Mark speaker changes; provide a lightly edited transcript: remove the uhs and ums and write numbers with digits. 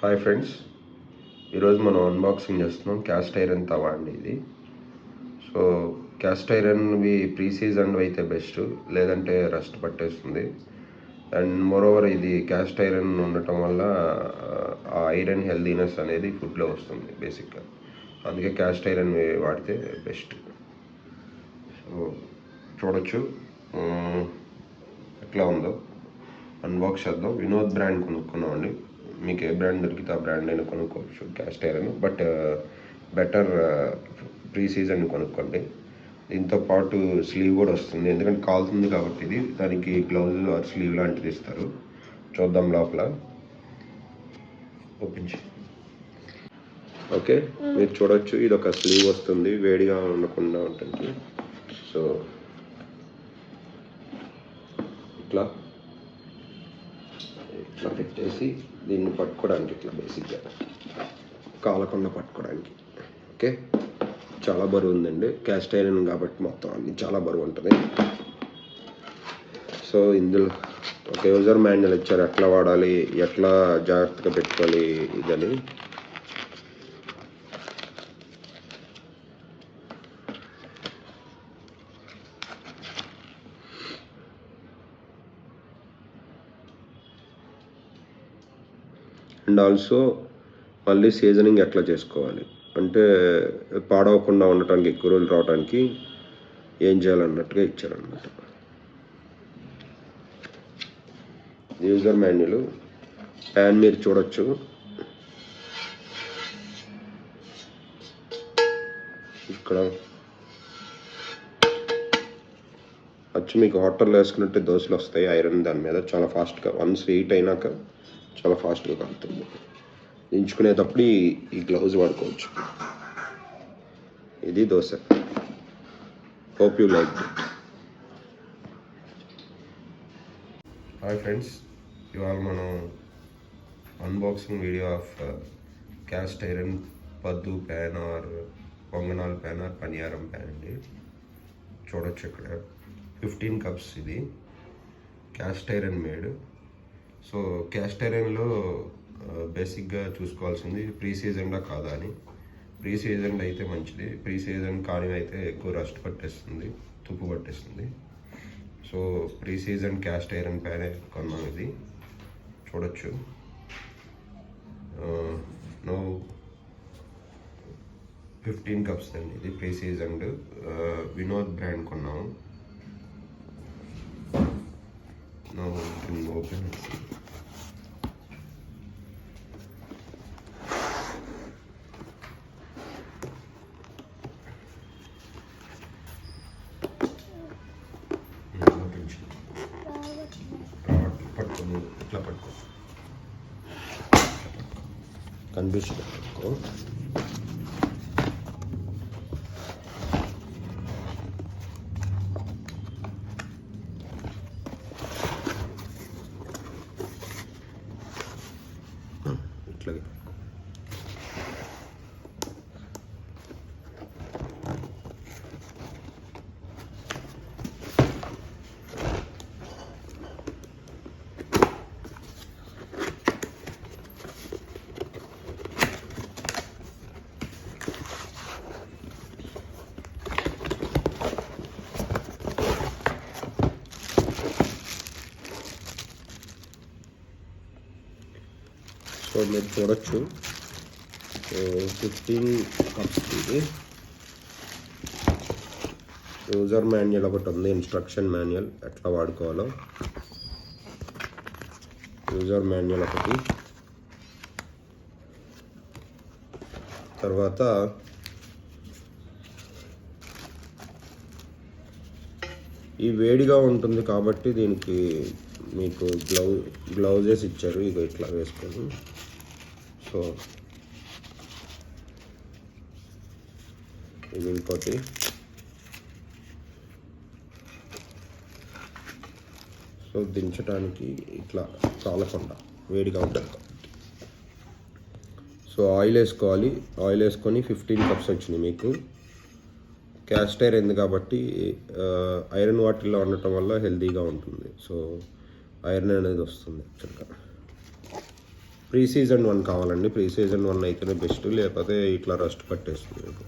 Speaker 1: Hi friends, ఈరోజు మనం unboxing చేస్తున్నాం క్యాస్ట్ ఐరన్ తవా అండి ఇది. సో క్యాస్ట్ ఐరన్వి ప్రీ సీజన్వి అయితే బెస్ట్, లేదంటే రస్ట్ పట్టేస్తుంది. అండ్ మోరోవర్ ఇది క్యాస్ట్ ఐరన్ ఉండటం వల్ల ఆ ఐరన్ హెల్దీనెస్ అనేది ఫుడ్లో వస్తుంది బేసిక్గా. అందుకే క్యాస్ట్ ఐరన్ వాడితే బెస్ట్. సో చూడొచ్చు ఎట్లా ఉందో. అన్బాక్స్ చేద్దాం. వినోద్ బ్రాండ్ కొనుక్కున్నామండి. మీకు ఏ బ్రాండ్ దొరికితే ఆ బ్రాండ్ అయినా కొనుక్కోవచ్చు cast iron, but better pre season కొనుక్కోండి. దీంతో పాటు స్లీవ్ కూడా వస్తుంది, ఎందుకంటే కాలుతుంది కాబట్టి ఇది. దానికి గ్లౌజ్ ఆర్ స్లీవ్ లాంటిది ఇస్తారు. చూద్దాం లోపల. ఓపెన్ చేయి. ఓకే, మీరు చూడొచ్చు, ఇది ఒక స్లీవ్ వస్తుంది వేడిగా ఉండకుండా ఉంటుంది. సో ఇట్లా పెట్టేసి దీన్ని పట్టుకోవడానికి ఇట్లా బేసిక్గా కాలకుండా పట్టుకోవడానికి. ఓకే, చాలా బరువు ఉందండి. క్యాస్ట్ ఐరన్ కాబట్టి మొత్తం అన్ని చాలా బరువు ఉంటుంది. సో ఇందులో ఒక యూజర్ మాన్యువల్ ఇచ్చారు, ఎట్లా వాడాలి, ఎట్లా జాగ్రత్తగా పెట్టుకోవాలి ఇదని. అండ్ ఆల్సో మళ్ళీ సీజనింగ్ ఎట్లా చేసుకోవాలి అంటే పాడవకుండా ఉండటానికి, ఎక్కువ రోజులు రావడానికి ఏం చేయాలన్నట్టుగా ఇచ్చారనమాట. User manual. ప్యాన్ మీరు చూడొచ్చు, ఇక్కడ వచ్చి మీకు హోటల్లో వేసుకున్నట్టే దోశలు వస్తాయి. ఐరన్ దాని మీద చాలా ఫాస్ట్గా, వన్స్ హీట్ అయినాక చాలా ఫాస్ట్గా కాలుతుంది. దించుకునేటప్పుడు ఈ గ్లౌజ్ వాడుకోవచ్చు. ఇది dosa. Hope you like it. Hi friends, ఇవాళ మనం unboxing video of cast iron paddu pan or ponganal pan or paniyaram pan అండి. చూడొచ్చు ఇక్కడ 15 కప్స్. ఇది cast iron made. So cast ఐరన్లో బేసిక్గా చూసుకోవాల్సింది ప్రీ సీజన్లో కాదా అని. ప్రీ సీజన్లో అయితే మంచిది, ప్రీ సీజన్ కానీ అయితే ఎక్కువ రస్ట్ పట్టేస్తుంది, తుప్పు పట్టేస్తుంది. So pre season cast iron ప్యానే కొన్నాం. ఇది చూడొచ్చు. నో 15 కప్స్ అండి. ఇది ప్రీ సీజన్ వినోద్ బ్రాండ్ కొన్నాము. No open. పట్టుకో, ఇట్లా పట్టుకో, కనిపిస్తుంది పట్టుకో. ఇట్లాగే సో మీరు చూడొచ్చు 15 కప్స్. ఇది యూజర్ మాన్యువల్ ఒకటి ఉంది, ఇన్స్ట్రక్షన్ మాన్యువల్ ఎట్లా వాడుకోవాలో. యూజర్ మాన్యువల్ ఒకటి, తర్వాత ఈ వేడిగా ఉంటుంది కాబట్టి దీనికి మీకు గ్లౌజెస్ ఇచ్చారు. ఇక ఇట్లా వేసుకొని. సో ఇది ఇంకోటి. సో దించడానికి ఇట్లా కాలకుండా వేడిగా ఉంటుంది కాబట్టి. సో ఆయిల్ వేసుకోవాలి. ఆయిల్ వేసుకొని 15 కప్స్ వచ్చినాయి మీకు. క్యాస్ట్ ఐరన్ కాబట్టి ఐరన్ వాటర్లో ఉండటం వల్ల హెల్తీగా ఉంటుంది. సో ఐరన్ అనేది వస్తుంది యాక్చువల్గా. ప్రీ సీజన్ 1 కావాలండి. ప్రీ సీజన్ 1 అయితేనే బెస్ట్, లేకపోతే ఇట్లా రస్ట్ పట్టేస్తుంది మీకు.